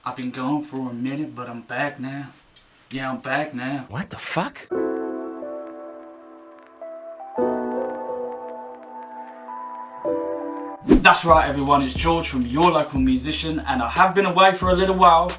I've been gone for a minute, but I'm back now. Yeah, I'm back now. What the fuck? That's right, everyone, it's George from Your Local Musician, and I have been away for a little while,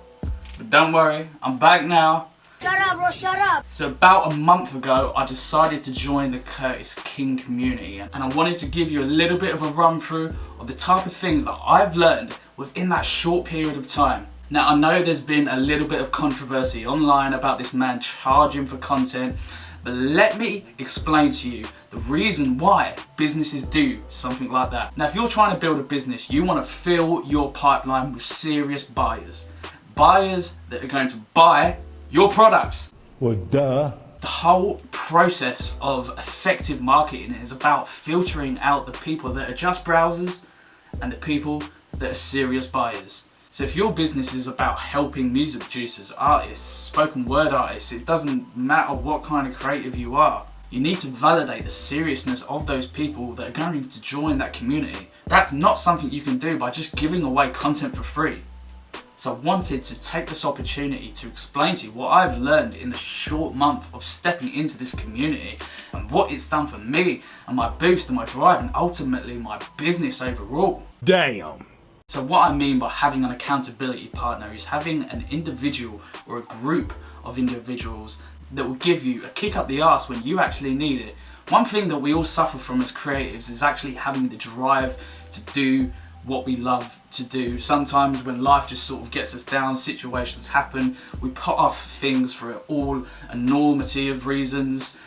but don't worry, I'm back now. Shut up, bro, shut up! So about a month ago, I decided to join the Curtis King community, and I wanted to give you a little bit of a run through of the type of things that I've learned within that short period of time. Now, I know there's been a little bit of controversy online about this man charging for content, but let me explain to you the reason why businesses do something like that. Now, if you're trying to build a business, you want to fill your pipeline with serious buyers. Buyers that are going to buy your products. Well, duh. The whole process of effective marketing is about filtering out the people that are just browsers and the people that are serious buyers. So if your business is about helping music producers, artists, spoken word artists, it doesn't matter what kind of creative you are. You need to validate the seriousness of those people that are going to join that community. That's not something you can do by just giving away content for free. So I wanted to take this opportunity to explain to you what I've learned in the short month of stepping into this community and what it's done for me and my boost and my drive and ultimately my business overall. Damn. So what I mean by having an accountability partner is having an individual or a group of individuals that will give you a kick up the arse when you actually need it. One thing that we all suffer from as creatives is actually having the drive to do what we love to do. Sometimes when life just sort of gets us down, situations happen, we put off things for all enormity of reasons,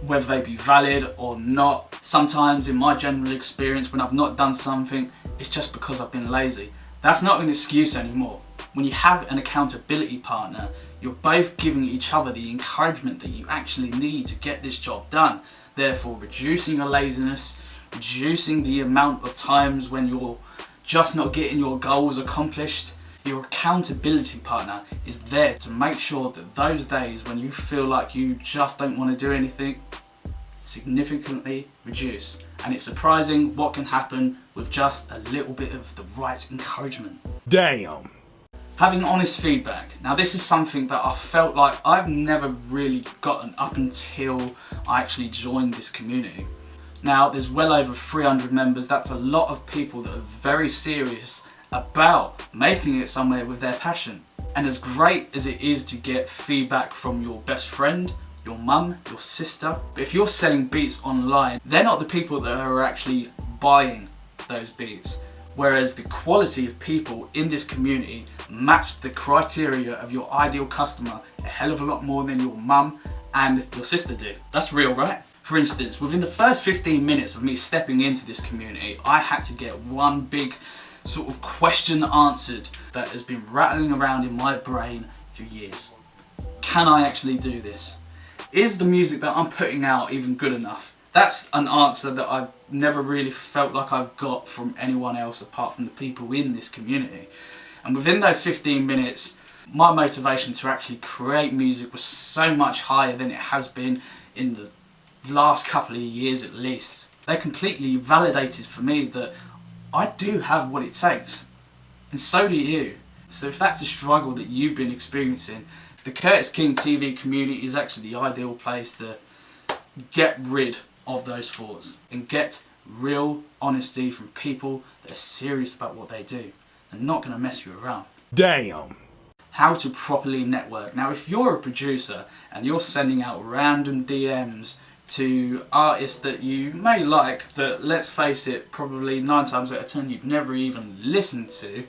whether they be valid or not. Sometimes in my general experience, when I've not done something, it's just because I've been lazy. That's not an excuse anymore. When you have an accountability partner, you're both giving each other the encouragement that you actually need to get this job done, therefore reducing your laziness, reducing the amount of times when you're just not getting your goals accomplished. Your accountability partner is there to make sure that those days when you feel like you just don't want to do anything significantly reduce. And it's surprising what can happen with just a little bit of the right encouragement. Damn. Having honest feedback. Now this is something that I felt like I've never really gotten up until I actually joined this community. Now there's well over 300 members. That's a lot of people that are very serious about making it somewhere with their passion. And as great as it is to get feedback from your best friend, your mum, your sister, but if you're selling beats online, they're not the people that are actually buying those beats. Whereas the quality of people in this community match the criteria of your ideal customer a hell of a lot more than your mum and your sister do. That's real, right? For instance, within the first 15 minutes of me stepping into this community, I had to get one big sort of question answered that has been rattling around in my brain for years. Can I actually do this? Is the music that I'm putting out even good enough? That's an answer that I've never really felt like I've got from anyone else apart from the people in this community. And within those 15 minutes, my motivation to actually create music was so much higher than it has been in the last couple of years at least. They completely validated for me that I do have what it takes, and so do you. So if that's a struggle that you've been experiencing, the Curtis King TV community is actually the ideal place to get rid of those thoughts and get real honesty from people that are serious about what they do and not going to mess you around. Damn. How to properly network. Now if you're a producer and you're sending out random DMs to artists that you may like, that, let's face it, probably 9 times out of 10 you've never even listened to,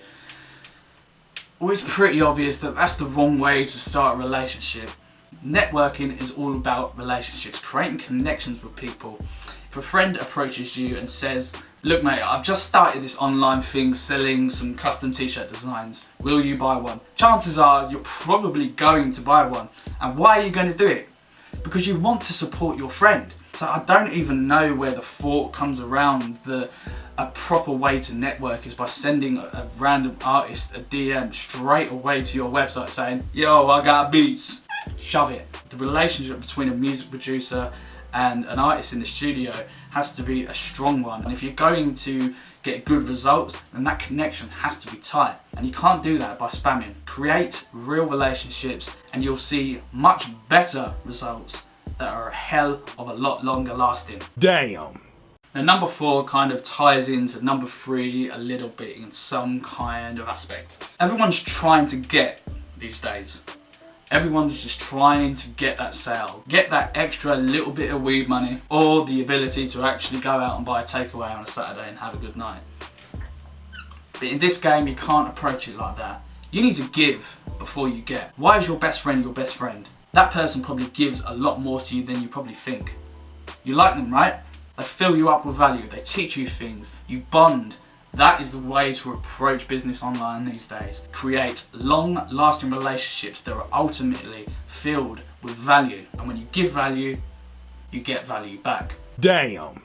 well, it's pretty obvious that that's the wrong way to start a relationship. Networking is all about relationships, creating connections with people. If a friend approaches you and says, look mate, I've just started this online thing selling some custom t-shirt designs, will you buy one? Chances are you're probably going to buy one. And why are you going to do it? Because you want to support your friend. So I don't even know where the thought comes around that a proper way to network is by sending a random artist a DM straight away to your website saying, yo, I got beats. Shove it. The relationship between a music producer and an artist in the studio has to be a strong one. And if you're going to get good results, then that connection has to be tight. And you can't do that by spamming. Create real relationships and you'll see much better results that are a hell of a lot longer lasting. Damn. Now number 4 kind of ties into number 3 a little bit in some kind of aspect. Everyone's trying to get these days. Everyone's just trying to get that sale, get that extra little bit of weed money, or the ability to actually go out and buy a takeaway on a Saturday and have a good night. But in this game, you can't approach it like that. You need to give before you get. Why is your best friend your best friend? That person probably gives a lot more to you than you probably think. You like them, right? They fill you up with value, they teach you things, you bond. That is the way to approach business online these days. Create long-lasting relationships that are ultimately filled with value. And when you give value, you get value back. Damn.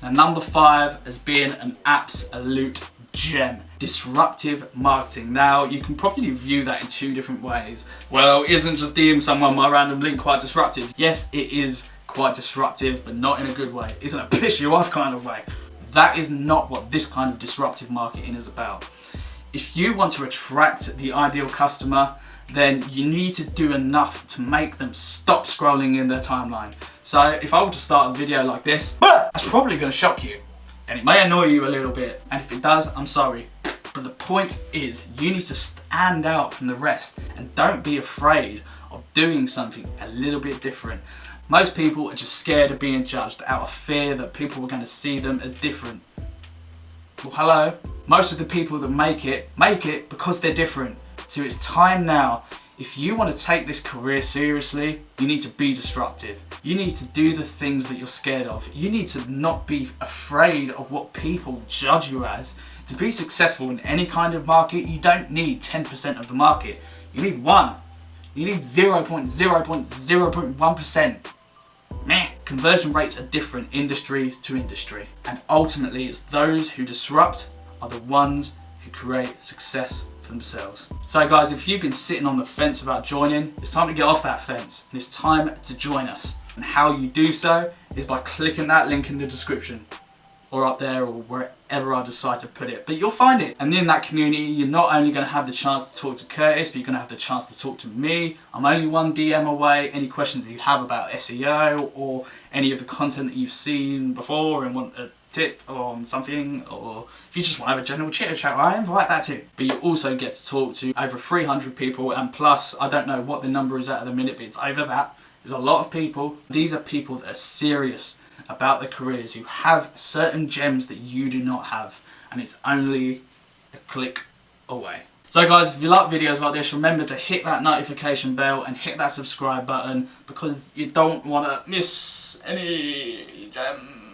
Now number 5 has been an absolute gem. Disruptive marketing. Now you can probably view that in 2 different ways. Well, isn't just DM someone my random link quite disruptive? Yes, it is quite disruptive, but not in a good way. Isn't a piss you off kind of way. That is not what this kind of disruptive marketing is about. If you want to attract the ideal customer, then you need to do enough to make them stop scrolling in their timeline. So if I were to start a video like this, that's probably going to shock you. And it may annoy you a little bit. And if it does, I'm sorry. But the point is, you need to stand out from the rest. And don't be afraid of doing something a little bit different. Most people are just scared of being judged out of fear that people are going to see them as different. Well, hello. Most of the people that make it because they're different. So it's time now. If you want to take this career seriously, you need to be disruptive. You need to do the things that you're scared of. You need to not be afraid of what people judge you as. To be successful in any kind of market, you don't need 10% of the market. You need 1. You need 0.0.0.1%. Meh. Conversion rates are different industry to industry. And ultimately, it's those who disrupt are the ones who create success for themselves. So guys, if you've been sitting on the fence about joining, it's time to get off that fence. And it's time to join us. And how you do so is by clicking that link in the description. Or up there, or wherever I decide to put it. But you'll find it. And in that community, you're not only going to have the chance to talk to Curtis, but you're going to have the chance to talk to me. I'm only 1 DM away. Any questions that you have about SEO or any of the content that you've seen before and want a tip on something, or if you just want to have a general chit chat, I invite that too. But you also get to talk to over 300 people, and plus, I don't know what the number is at the minute, but it's over that. There's a lot of people. These are people that are serious about their careers, who have certain gems that you do not have, and it's only a click away. So guys, if you like videos like this, remember to hit that notification bell and hit that subscribe button, because you don't want to miss any gems.